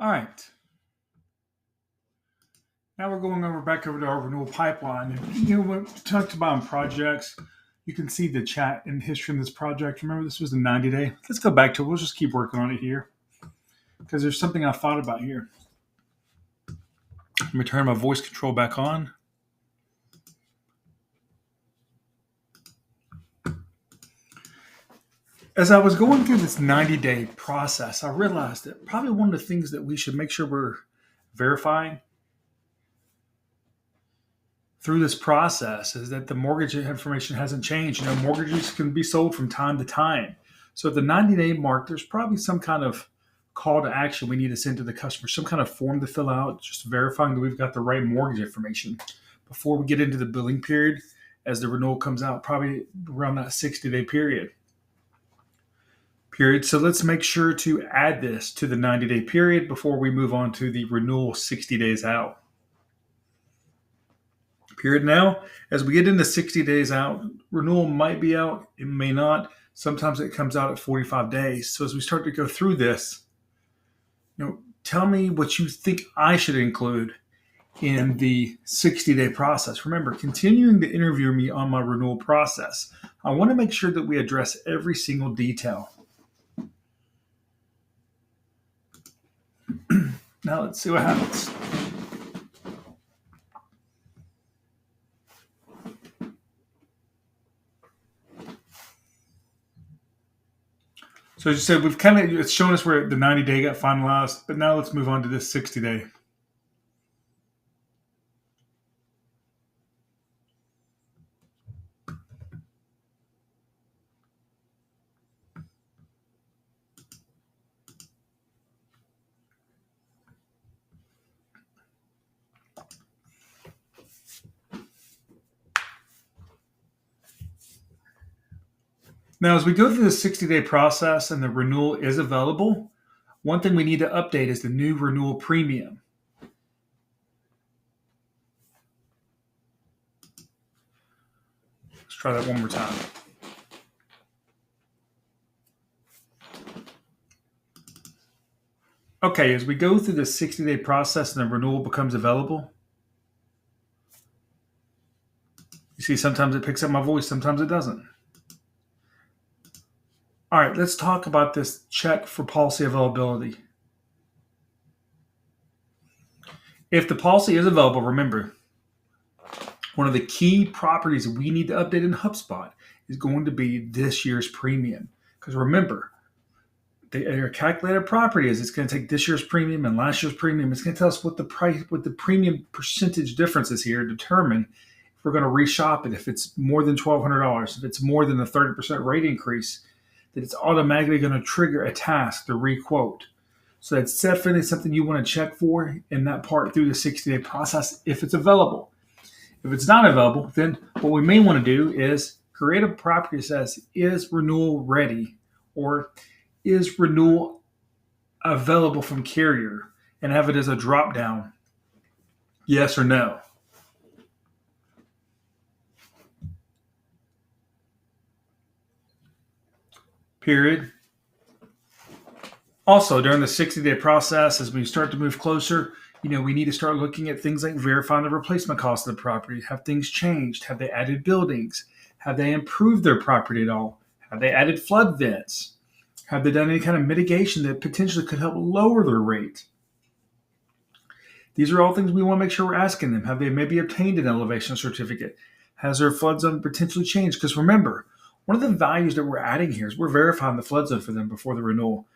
All right. Now we're going back over to our renewal pipeline. And, when we talked about projects, you can see the chat and history in this project. Remember, this was a 90-day. Let's go back to it. We'll just keep working on it here because there's something I thought about here. Let me turn my voice control back on. As I was going through this 90-day process, I realized that probably one of the things that we should make sure we're verifying through this process is that the mortgage information hasn't changed. Mortgages can be sold from time to time. So at the 90-day mark, there's probably some kind of call to action we need to send to the customer, some kind of form to fill out, just verifying that we've got the right mortgage information before we get into the billing period as the renewal comes out, probably around that 60-day period. So let's make sure to add this to the 90-day period before we move on to the renewal 60 days out. Period. Now, as we get into 60 days out, renewal might be out, it may not. Sometimes it comes out at 45 days. So as we start to go through this, tell me what you think I should include in the 60-day process. Remember, continuing to interview me on my renewal process, I want to make sure that we address every single detail. Now let's see what happens. So as you said, it's shown us where the 90-day got finalized, but now let's move on to this 60-day. Now, as we go through the 60-day process and the renewal is available, one thing we need to update is the new renewal premium. Let's try that one more time. Okay, as we go through the 60-day process and the renewal becomes available, you see sometimes it picks up my voice, sometimes it doesn't. All right, let's talk about this check for policy availability. If the policy is available, remember, one of the key properties we need to update in HubSpot is going to be this year's premium. Because remember, their calculated property is it's going to take this year's premium and last year's premium. It's going to tell us what the price, what the premium percentage difference is here, determine if we're going to reshop it, if it's more than $1,200, if it's more than a 30% rate increase, that it's automatically going to trigger a task to requote. So that's definitely something you want to check for in that part through the 60-day process if it's available. If it's not available, then what we may want to do is create a property that says, is renewal ready? Or is renewal available from carrier? And have it as a drop down, yes or no. Period. Also, during the 60-day process, as we start to move closer, we need to start looking at things like verifying the replacement cost of the property. Have things changed? Have they added buildings? Have they improved their property at all? Have they added flood vents? Have they done any kind of mitigation that potentially could help lower their rate? These are all things we want to make sure we're asking them. Have they maybe obtained an elevation certificate? Has their flood zone potentially changed? Because remember, one of the values that we're adding here is we're verifying the flood zone for them before the renewal.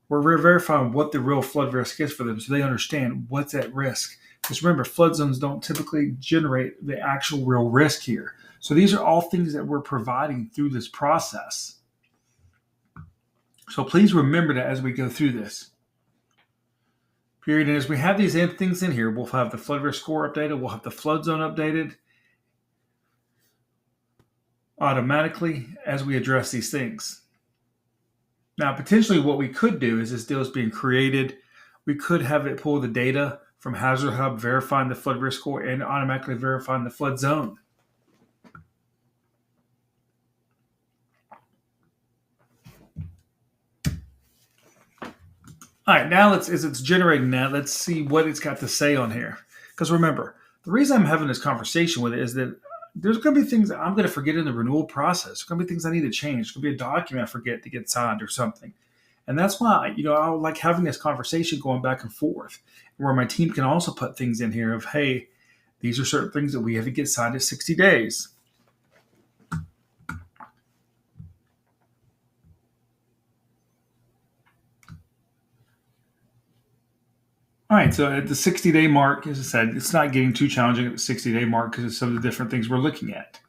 We're verifying what the real flood risk is for them so they understand what's at risk. Because remember, flood zones don't typically generate the actual real risk here. So these are all things that we're providing through this process. So please remember that as we go through this. Period. And as we have these things in here, we'll have the flood risk score updated. We'll have the flood zone updated automatically as we address these things. Now, potentially what we could do is this deal is being created. We could have it pull the data from Hazard Hub, verifying the flood risk score and automatically verifying the flood zone. All right, now as it's generating that, let's see what it's got to say on here. Because remember, the reason I'm having this conversation with it is that there's going to be things that I'm going to forget in the renewal process. There's going to be things I need to change. There's going to be a document I forget to get signed or something. And that's why, I like having this conversation going back and forth where my team can also put things in here of, hey, these are certain things that we have to get signed in 60 days. All right, so at the 60-day mark, as I said, it's not getting too challenging at the 60-day mark because of some of the different things we're looking at.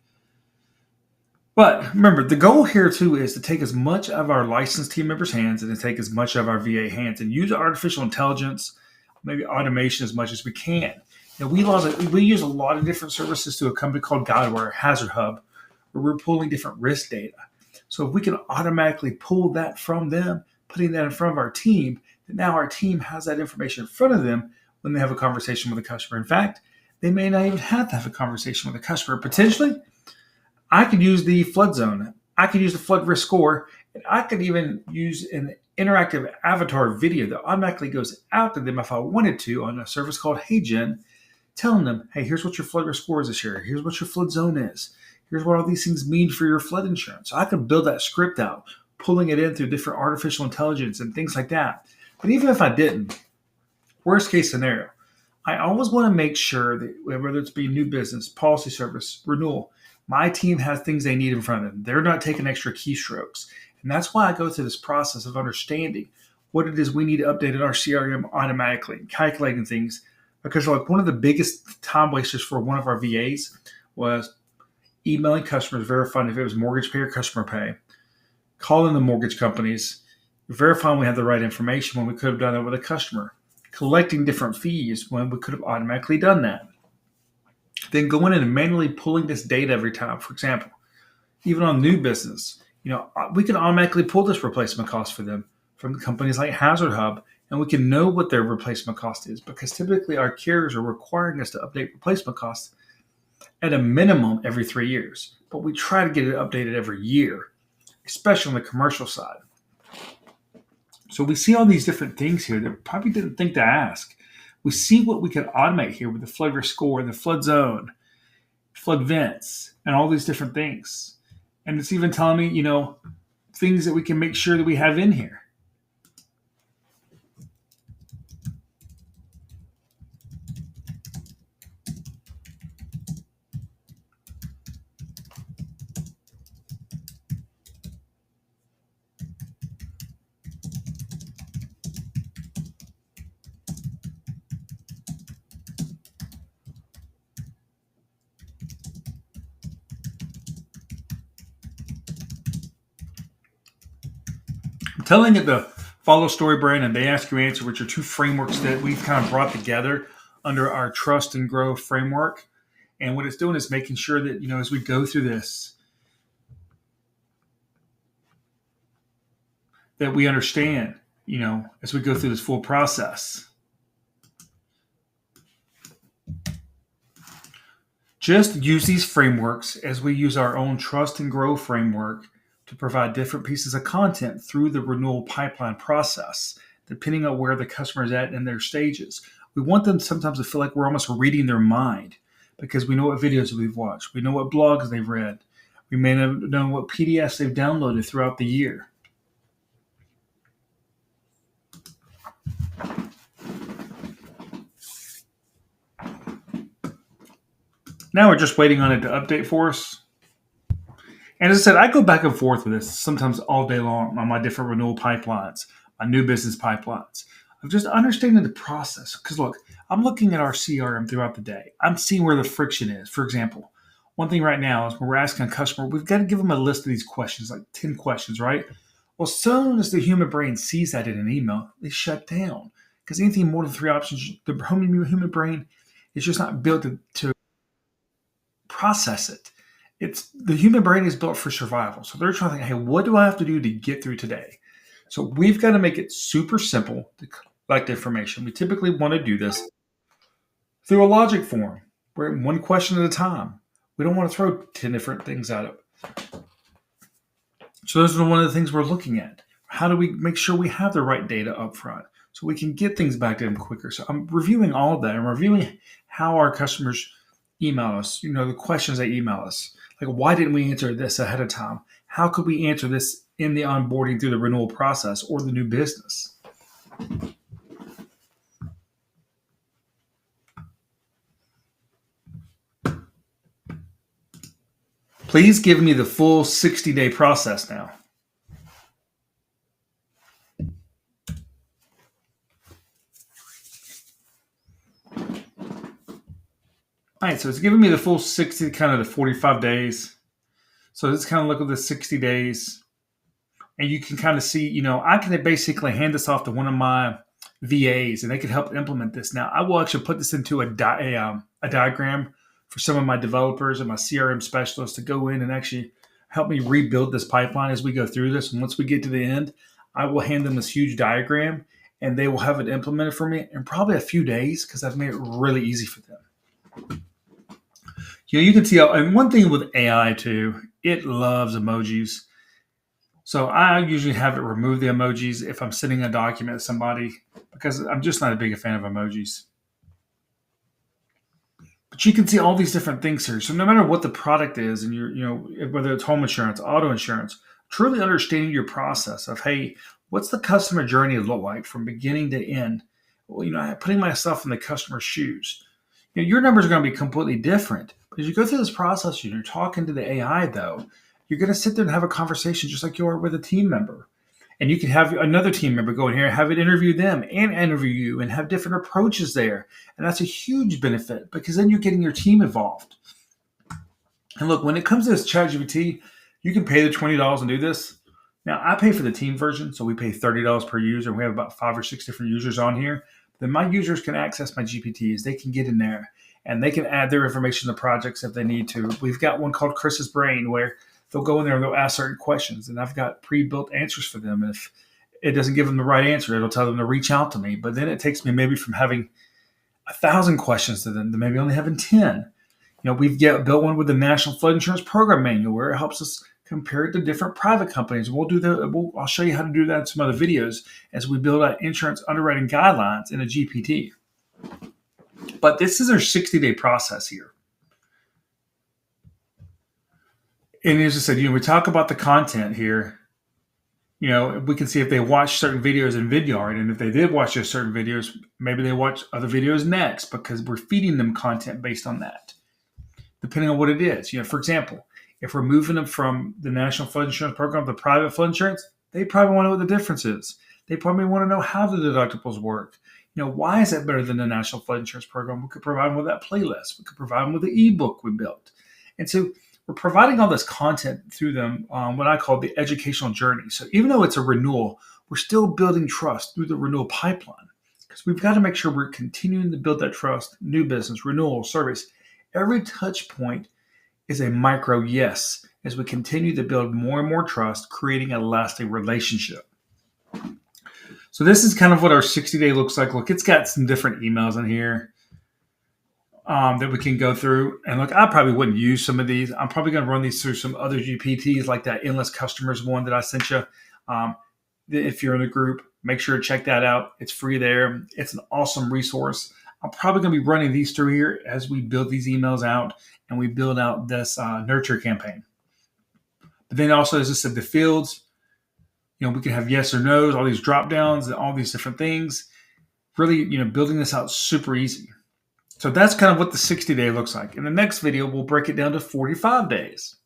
But remember, the goal here too is to take as much of our licensed team members' hands and to take as much of our VA hands and use artificial intelligence, maybe automation as much as we can. We use a lot of different services to a company called Guidewire Hazard Hub, where we're pulling different risk data. So if we can automatically pull that from them, putting that in front of our team, then now our team has that information in front of them when they have a conversation with a customer. In fact, they may not even have to have a conversation with a customer. Potentially, I could use the flood zone. I could use the flood risk score, and I could even use an interactive avatar video that automatically goes out to them if I wanted to on a service called HeyGen, telling them, hey, here's what your flood risk score is this year. Here's what your flood zone is. Here's what all these things mean for your flood insurance. So I could build that script out, pulling it in through different artificial intelligence and things like that. But even if I didn't, worst case scenario, I always want to make sure that whether it's be new business, policy service, renewal, my team has things they need in front of them. They're not taking extra keystrokes. And that's why I go through this process of understanding what it is we need to update in our CRM automatically and calculating things. Because like one of the biggest time wasters for one of our VAs was emailing customers, verifying if it was mortgage pay or customer pay, calling the mortgage companies, verifying we had the right information when we could have done it with a customer, collecting different fees when we could have automatically done that. Then going in and manually pulling this data every time. For example, even on new business, we can automatically pull this replacement cost for them from companies like Hazard Hub, and we can know what their replacement cost is because typically our carriers are requiring us to update replacement costs at a minimum every 3 years. But we try to get it updated every year, especially on the commercial side. So we see all these different things here that we probably didn't think to ask. We see what we can automate here with the flood risk score, the flood zone, flood vents, and all these different things. And it's even telling me, things that we can make sure that we have in here. I'm telling it the follow story brand and they ask you answer, which are two frameworks that we've kind of brought together under our trust and grow framework. And what it's doing is making sure that, as we go through this, that we understand, as we go through this full process. Just use these frameworks as we use our own trust and grow framework to provide different pieces of content through the renewal pipeline process, depending on where the customer is at in their stages. We want them sometimes to feel like we're almost reading their mind because we know what videos we've watched. We know what blogs they've read. We may know what PDFs they've downloaded throughout the year. Now we're just waiting on it to update for us. And as I said, I go back and forth with this sometimes all day long on my different renewal pipelines, my new business pipelines, of just understanding the process. Because look, I'm looking at our CRM throughout the day. I'm seeing where the friction is. For example, one thing right now is when we're asking a customer, we've got to give them a list of these questions, like 10 questions, right? Well, as soon as the human brain sees that in an email, they shut down. Because anything more than 3 options, the human brain is just not built to process it. It's the human brain is built for survival. So they're trying to think, hey, what do I have to do to get through today? So we've got to make it super simple to collect information. We typically want to do this through a logic form. We're one question at a time. We don't want to throw 10 different things at it. So those are one of the things we're looking at. How do we make sure we have the right data up front? so we can get things back to them quicker. So I'm reviewing all of that. I'm reviewing how our customers email us, the questions they email us. Like, why didn't we answer this ahead of time? How could we answer this in the onboarding through the renewal process or the new business? Please give me the full 60-day process now. All right, so it's giving me the full 60, kind of the 45 days. So let's kind of look at the 60 days. And you can kind of see, I can basically hand this off to one of my VAs and they can help implement this. Now, I will actually put this into a diagram for some of my developers and my CRM specialists to go in and actually help me rebuild this pipeline as we go through this. And once we get to the end, I will hand them this huge diagram and they will have it implemented for me in probably a few days because I've made it really easy for them. You can see, and one thing with AI too, it loves emojis. So I usually have it remove the emojis if I'm sending a document to somebody because I'm just not a big fan of emojis. But you can see all these different things here. So no matter what the product is, and whether it's home insurance, auto insurance, truly understanding your process of, hey, what's the customer journey look like from beginning to end? Well, putting myself in the customer's shoes. Your numbers are going to be completely different. But as you go through this process, you're talking to the AI, though, you're going to sit there and have a conversation just like you are with a team member. And you can have another team member go in here and have it interview them and interview you and have different approaches there. And that's a huge benefit because then you're getting your team involved. And look, when it comes to this ChatGPT, you can pay the $20 and do this. Now, I pay for the team version, so we pay $30 per user. We have about 5 or 6 different users on here. Then my users can access my GPTs. They can get in there and they can add their information to projects if they need to. We've got one called Chris's Brain where they'll go in there and they'll ask certain questions, and I've got pre-built answers for them. And if it doesn't give them the right answer, it'll tell them to reach out to me. But then it takes me maybe from having 1,000 questions to them to maybe only having 10. We've built one with the National Flood Insurance Program Manual where it helps us compare it to different private companies. I'll show you how to do that in some other videos as we build out insurance underwriting guidelines in a GPT. But this is our 60-day process here. And as I said, we talk about the content here. We can see if they watch certain videos in Vidyard, and if they did watch those certain videos, maybe they watch other videos next because we're feeding them content based on that, depending on what it is. For example, if we're moving them from the National Flood Insurance Program to private flood insurance, they probably want to know what the difference is. They probably want to know how the deductibles work. Why is that better than the National Flood Insurance Program? We could provide them with that playlist. We could provide them with the ebook we built. And so we're providing all this content through them, what I call the educational journey. So even though it's a renewal, we're still building trust through the renewal pipeline because we've got to make sure we're continuing to build that trust, new business, renewal, service. Every touch point is a micro yes as we continue to build more and more trust, creating a lasting relationship. So this is kind of what our 60-day looks like. Look, it's got some different emails in here that we can go through. And look, I probably wouldn't use some of these. I'm probably going to run these through some other GPTs like that Endless Customers one that I sent you. If you're in a group, make sure to check that out. It's free there. It's an awesome resource. I'm probably going to be running these through here as we build these emails out and we build out this nurture campaign. But then also, as I said, the fields, we can have yes or no's, all these drop downs and all these different things. Really, building this out super easy. So that's kind of what the 60-day looks like. In the next video, we'll break it down to 45 days.